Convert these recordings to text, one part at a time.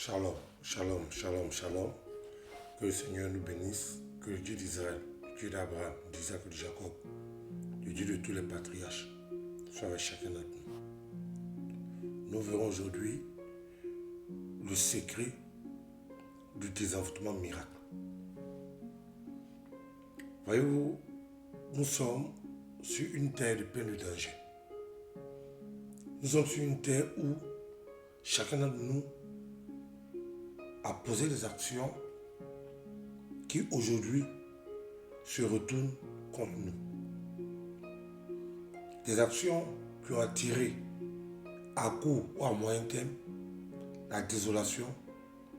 Shalom, shalom, shalom, shalom. Que le Seigneur nous bénisse, que le Dieu d'Israël, le Dieu d'Abraham, d'Isaac et de Jacob, le Dieu de tous les patriarches, soit avec chacun d'entre nous. Nous verrons aujourd'hui le secret du désenvoûtement miracle. Voyez-vous, nous sommes sur une terre pleine de dangers. Nous sommes sur une terre où chacun d'entre nous a posé des actions qui aujourd'hui se retournent contre nous. Des actions qui ont attiré à court ou à moyen terme la désolation,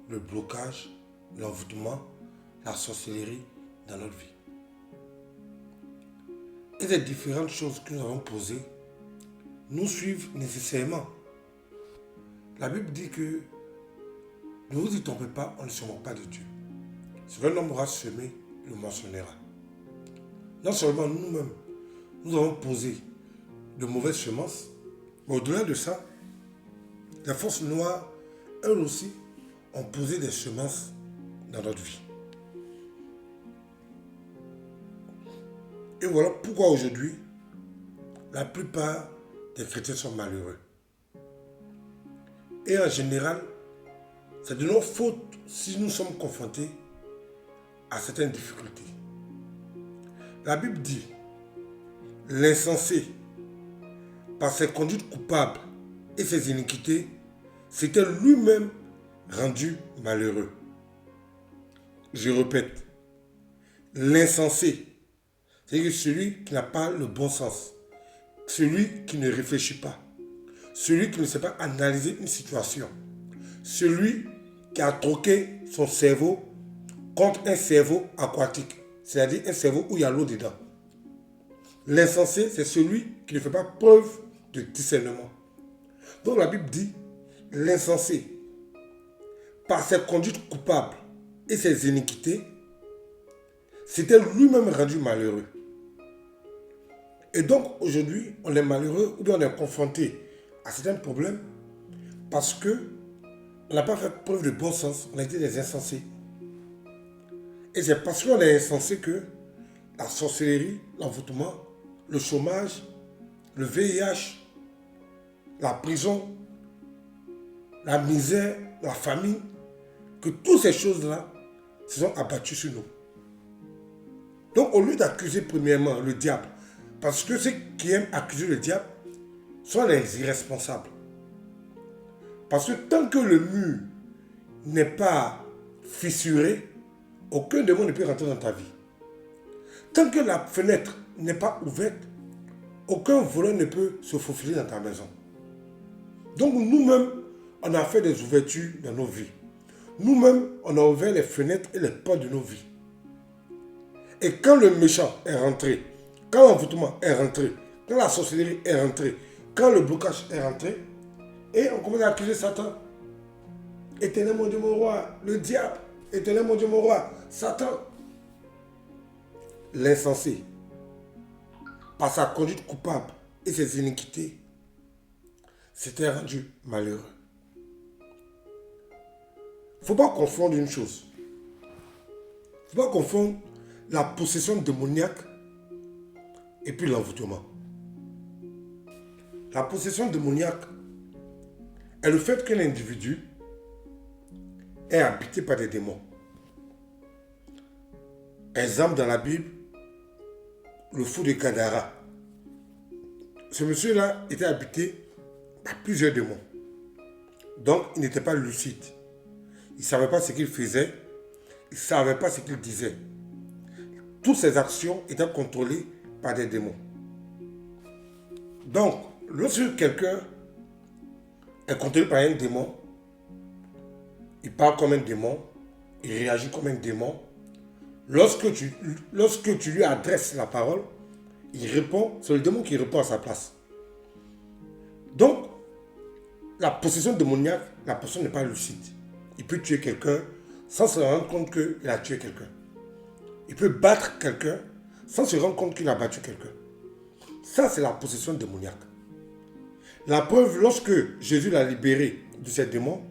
le blocage, l'envoûtement, la sorcellerie dans notre vie. Et les différentes choses que nous avons posées nous suivent nécessairement. La Bible dit que ne vous y trompez pas, on ne se moque pas de Dieu. Ce qu'un homme aura semé, le moissonnera. Non seulement nous-mêmes, nous avons posé de mauvaises semences, mais au-delà de ça, les forces noires, elles aussi, ont posé des semences dans notre vie. Et voilà pourquoi aujourd'hui, la plupart des chrétiens sont malheureux. Et en général, c'est de nos fautes si nous sommes confrontés à certaines difficultés. La Bible dit, l'insensé, par ses conduites coupables et ses iniquités, s'était lui-même rendu malheureux. Je répète, l'insensé, c'est-à-dire celui qui n'a pas le bon sens, celui qui ne réfléchit pas, celui qui ne sait pas analyser une situation, celui qui a troqué son cerveau contre un cerveau aquatique, c'est-à-dire un cerveau où il y a l'eau dedans. L'insensé, c'est celui qui ne fait pas preuve de discernement. Donc la Bible dit, l'insensé, par ses conduites coupables et ses iniquités, s'était lui-même rendu malheureux. Et donc aujourd'hui, on est malheureux ou bien on est confronté à certains problèmes parce que on n'a pas fait preuve de bon sens, on a été des insensés. Et c'est parce qu'on est insensé que la sorcellerie, l'envoûtement, le chômage, le VIH, la prison, la misère, la famine, que toutes ces choses-là se sont abattues sur nous. Donc au lieu d'accuser premièrement le diable, parce que ceux qui aiment accuser le diable sont les irresponsables. Parce que tant que le mur n'est pas fissuré, aucun démon ne peut rentrer dans ta vie. Tant que la fenêtre n'est pas ouverte, aucun voleur ne peut se faufiler dans ta maison. Donc nous-mêmes, on a fait des ouvertures dans nos vies. Nous-mêmes, on a ouvert les fenêtres et les portes de nos vies. Et quand le méchant est rentré, quand l'envoûtement est rentré, quand la sorcellerie est rentrée, quand le blocage est rentré, et on commence à accuser Satan. Éternel mon Dieu mon roi, le diable, éternel mon Dieu mon roi, Satan. L'insensé, par sa conduite coupable et ses iniquités, s'était rendu malheureux. Il ne faut pas confondre une chose. Il ne faut pas confondre la possession démoniaque et puis l'envoûtement. La possession démoniaque est le fait qu'un individu est habité par des démons. Exemple dans la Bible, le fou de Gadara. Ce monsieur-là était habité par plusieurs démons. Donc, il n'était pas lucide. Il ne savait pas ce qu'il faisait. Il ne savait pas ce qu'il disait. Toutes ses actions étaient contrôlées par des démons. Donc, lorsque quelqu'un est contrôlé par un démon, il parle comme un démon, il réagit comme un démon. Lorsque tu lui adresses la parole, il répond, c'est le démon qui répond à sa place. Donc, la possession démoniaque, la personne n'est pas lucide. Il peut tuer quelqu'un sans se rendre compte qu'il a tué quelqu'un. Il peut battre quelqu'un sans se rendre compte qu'il a battu quelqu'un. Ça, c'est la possession démoniaque. La preuve, lorsque Jésus l'a libéré de ces démons,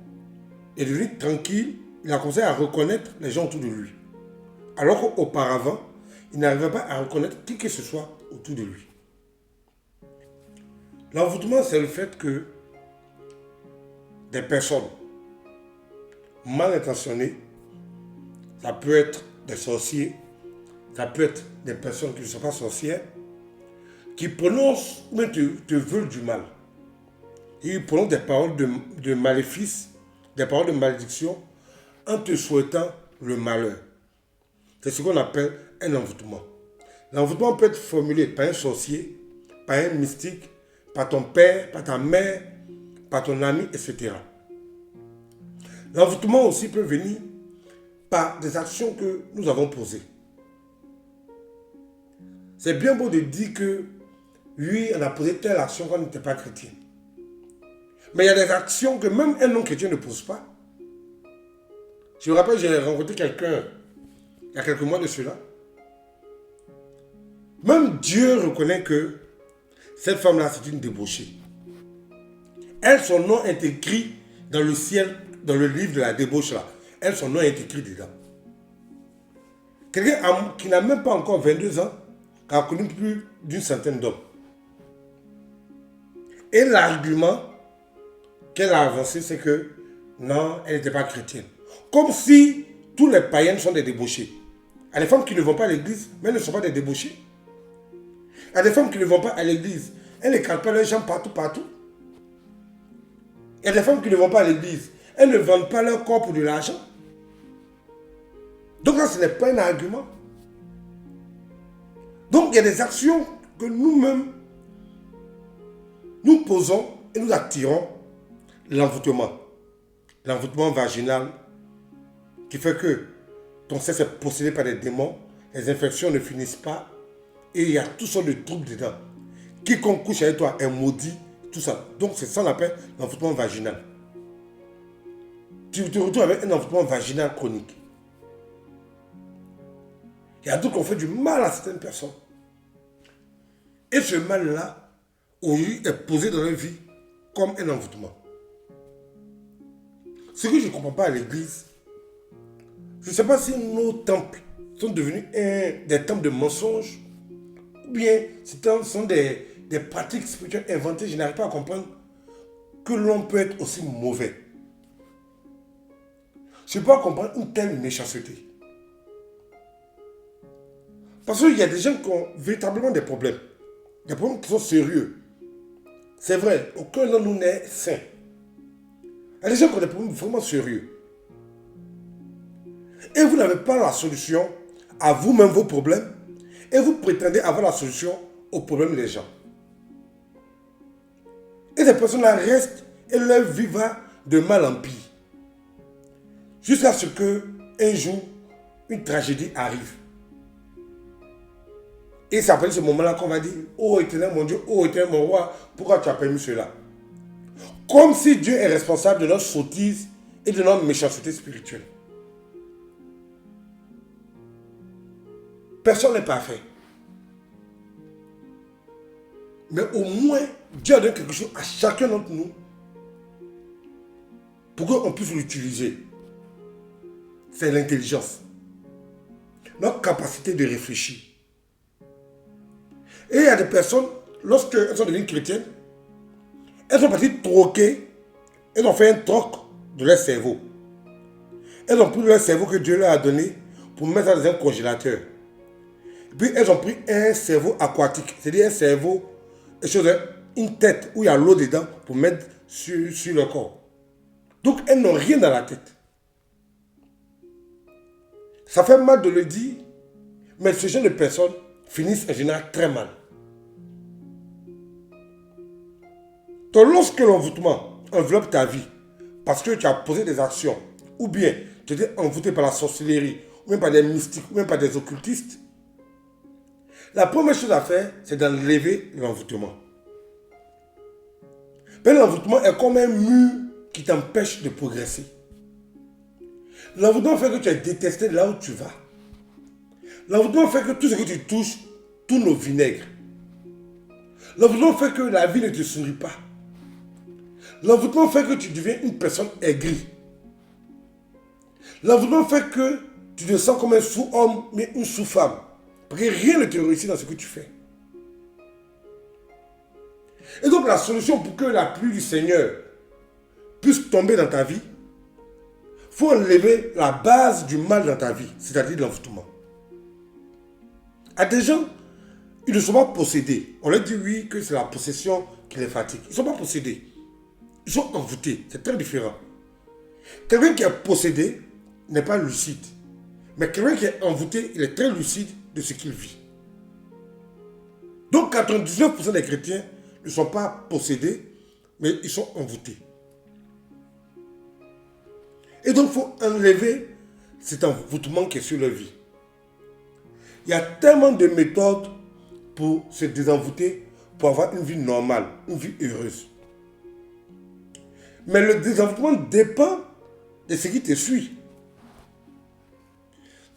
est devenu tranquille, il a commencé à reconnaître les gens autour de lui. Alors qu'auparavant, il n'arrivait pas à reconnaître qui que ce soit autour de lui. L'envoûtement, c'est le fait que des personnes mal intentionnées, ça peut être des sorciers, ça peut être des personnes qui ne sont pas sorcières, qui prononcent ou même te veulent du mal. Ils prononcent des paroles de maléfice, des paroles de malédiction, en te souhaitant le malheur. C'est ce qu'on appelle un envoûtement. L'envoûtement peut être formulé par un sorcier, par un mystique, par ton père, par ta mère, par ton ami, etc. L'envoûtement aussi peut venir par des actions que nous avons posées. C'est bien beau de dire que lui, on a posé telle action quand on n'était pas chrétien. Mais il y a des actions que même un non-chrétien ne pose pas. Je me rappelle, j'ai rencontré quelqu'un il y a quelques mois de cela. Même Dieu reconnaît que cette femme-là, c'est une débauchée. Elle, son nom est écrit dans le ciel, dans le livre de la débauche là. Elle, son nom est écrit dedans. Quelqu'un qui n'a même pas encore 22 ans, qui a connu plus d'une centaine d'hommes. Et l'argument qu'elle a avancé, c'est que non, elle n'était pas chrétienne. Comme si tous les païens sont des débauchés. Il y a des femmes qui ne vont pas à l'église, mais elles ne sont pas des débauchés. Il y a des femmes qui ne vont pas à l'église, elles ne calent pas leurs jambes partout. Il y a des femmes qui ne vont pas à l'église, elles ne vendent pas leur corps pour de l'argent. Donc là, ce n'est pas un argument. Donc il y a des actions que nous-mêmes, nous posons et nous attirons l'envoûtement. L'envoûtement vaginal qui fait que ton sexe est possédé par des démons, les infections ne finissent pas et il y a toutes sortes de troubles dedans. Quiconque couche avec toi est maudit, tout ça. Donc c'est ça qu'on appelle l'envoûtement vaginal. Tu te retrouves avec un envoûtement vaginal chronique. Il y a d'autres qui ont fait du mal à certaines personnes. Et ce mal-là, aujourd'hui, est posé dans leur vie comme un envoûtement. Ce que je ne comprends pas à l'église, je ne sais pas si nos temples sont devenus des temples de mensonges ou bien ce sont des pratiques spirituelles inventées. Je n'arrive pas à comprendre que l'on peut être aussi mauvais. Je ne peux pas comprendre une telle méchanceté. Parce qu'il y a des gens qui ont véritablement des problèmes. Des problèmes qui sont sérieux. C'est vrai, aucun d'entre nous n'est sain. Il y a des gens qui ont des problèmes vraiment sérieux. Et vous n'avez pas la solution à vous-même vos problèmes. Et vous prétendez avoir la solution aux problèmes des gens. Et ces personnes-là restent et leur vie va de mal en pire. Jusqu'à ce qu'un jour, une tragédie arrive. Et c'est après ce moment-là qu'on va dire, oh éternel mon Dieu, oh éternel mon roi, pourquoi tu as permis cela? Comme si Dieu est responsable de notre sottise et de notre méchanceté spirituelle. Personne n'est parfait. Mais au moins, Dieu a donné quelque chose à chacun d'entre nous pour qu'on puisse l'utiliser. C'est l'intelligence. Notre capacité de réfléchir. Et il y a des personnes, lorsqu'elles sont devenues chrétiennes, elles sont parties troquer, elles ont fait un troc de leur cerveau. Elles ont pris leur cerveau que Dieu leur a donné pour mettre dans un congélateur. Et puis elles ont pris un cerveau aquatique, c'est-à-dire un cerveau, une tête où il y a l'eau dedans pour mettre sur leur corps. Donc elles n'ont rien dans la tête. Ça fait mal de le dire, mais ce genre de personnes finissent en général très mal. Donc lorsque l'envoûtement enveloppe ta vie, parce que tu as posé des actions, ou bien tu étais envoûté par la sorcellerie, ou même par des mystiques, ou même par des occultistes, la première chose à faire, c'est d'enlever l'envoûtement. Mais l'envoûtement est comme un mur qui t'empêche de progresser. L'envoûtement fait que tu es détesté là où tu vas. L'envoûtement fait que tout ce que tu touches tourne au vinaigre. L'envoûtement fait que la vie ne te sourit pas. L'envoûtement fait que tu deviens une personne aigrie. L'envoûtement fait que tu te sens comme un sous-homme, mais une sous-femme. Parce que rien ne te réussit dans ce que tu fais. Et donc la solution pour que la pluie du Seigneur puisse tomber dans ta vie, il faut enlever la base du mal dans ta vie, c'est-à-dire l'envoûtement. À des gens, ils ne sont pas possédés. On leur dit oui que c'est la possession qui les fatigue. Ils ne sont pas possédés. Ils sont envoûtés. C'est très différent. Quelqu'un qui est possédé n'est pas lucide. Mais quelqu'un qui est envoûté, il est très lucide de ce qu'il vit. Donc 99% des chrétiens ne sont pas possédés, mais ils sont envoûtés. Et donc il faut enlever cet envoûtement qui est sur leur vie. Il y a tellement de méthodes pour se désenvoûter, pour avoir une vie normale, une vie heureuse. Mais le désenvoûtement dépend de ce qui te suit.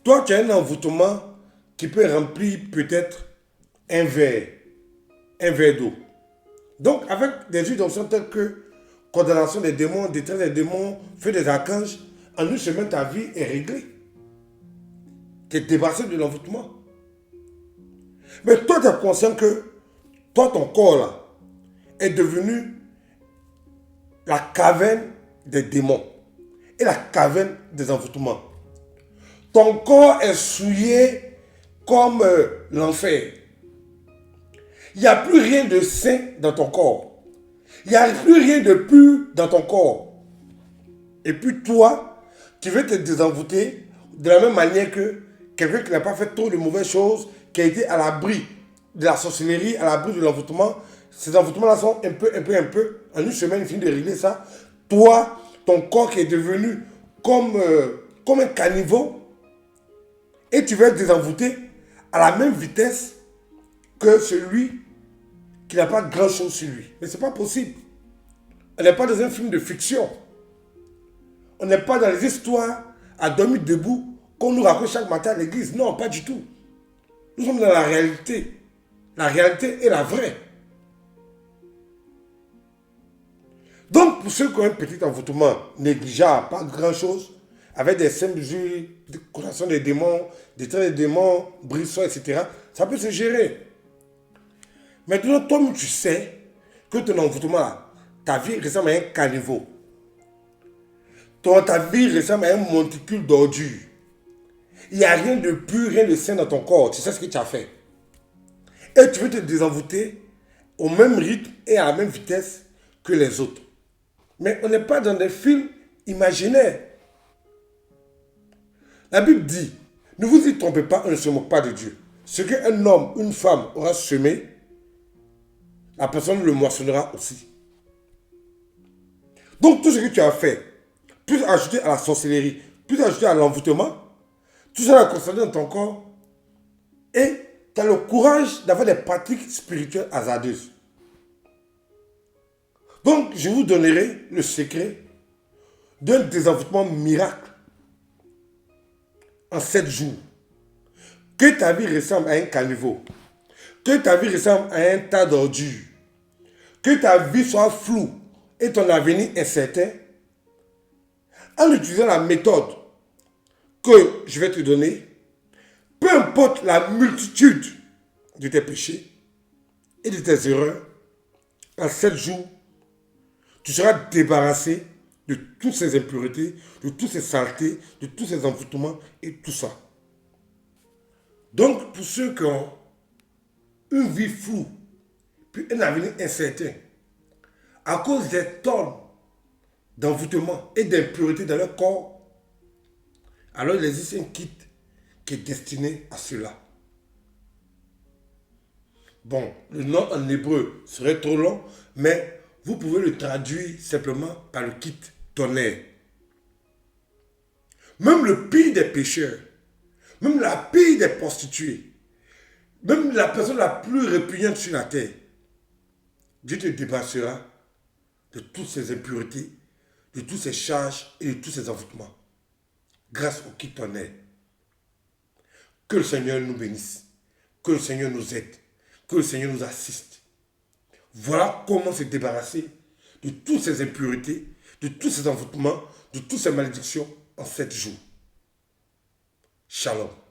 Toi, tu as un envoûtement qui peut remplir peut-être un verre d'eau. Donc, avec des huiles d'onction telles que condamnation des démons, détresse des démons, feu des archanges, en une semaine, ta vie est réglée. Tu es débarrassé de l'envoûtement. Mais toi, tu es conscient que toi, ton corps là, est devenu la caverne des démons et la caverne des envoûtements. Ton corps est souillé comme l'enfer. Il n'y a plus rien de sain dans ton corps. Il n'y a plus rien de pur dans ton corps. Et puis toi, tu veux te désenvoûter de la même manière que quelqu'un qui n'a pas fait trop de mauvaises choses, qui a été à l'abri de la sorcellerie, à l'abri de l'envoûtement. Ces envoûtements-là sont un peu. En une semaine, il finit de régler ça. Toi, ton corps qui est devenu comme un caniveau, et tu vas te désenvoûter à la même vitesse que celui qui n'a pas grand-chose sur lui. Mais ce n'est pas possible. On n'est pas dans un film de fiction. On n'est pas dans les histoires à dormir debout qu'on nous raconte chaque matin à l'église. Non, pas du tout. Nous sommes dans la réalité. La réalité est la vraie. Donc, pour ceux qui ont un petit envoûtement négligeable, pas grand-chose, avec des simples mesures, de condamnation des démons, détresse des démons, brisson, etc., ça peut se gérer. Maintenant, toi, tu sais que ton envoûtement, là, ta vie ressemble à un caniveau. Ta vie ressemble à un monticule d'ordures. Il n'y a rien de pur, rien de sain dans ton corps. Tu sais ce que tu as fait. Et tu veux te désenvoûter au même rythme et à la même vitesse que les autres. Mais on n'est pas dans des films imaginaires. La Bible dit, ne vous y trompez pas, on ne se moque pas de Dieu. Ce qu'un homme, une femme aura semé, la personne le moissonnera aussi. Donc tout ce que tu as fait, plus ajouté à la sorcellerie, plus ajouté à l'envoûtement, tout ça est constaté dans ton corps et tu as le courage d'avoir des pratiques spirituelles hasardeuses. Donc je vous donnerai le secret d'un désenvoûtement miracle en 7 jours. Que ta vie ressemble à un caniveau. Que ta vie ressemble à un tas d'ordures. Que ta vie soit floue et ton avenir incertain. En utilisant la méthode que je vais te donner, peu importe la multitude de tes péchés et de tes erreurs, en 7 jours, tu seras débarrassé de toutes ces impuretés, de toutes ces saletés, de tous ces envoûtements et tout ça. Donc, pour ceux qui ont une vie floue, puis un avenir incertain, à cause des tonnes d'envoûtement et d'impureté dans leur corps, alors il existe un kit qui est destiné à cela. Bon, le nom en hébreu serait trop long, mais vous pouvez le traduire simplement par le kit tonnerre. Même le pire des pécheurs, même la pire des prostituées, même la personne la plus répugnante sur la terre, Dieu te débarrassera de toutes ces impuretés, de toutes ces charges et de tous ces envoûtements. Grâce au kit tonnerre. Que le Seigneur nous bénisse. Que le Seigneur nous aide. Que le Seigneur nous assiste. Voilà comment se débarrasser de toutes ces impuretés, de tous ces envoûtements, de toutes ces malédictions en 7 jours. Shalom.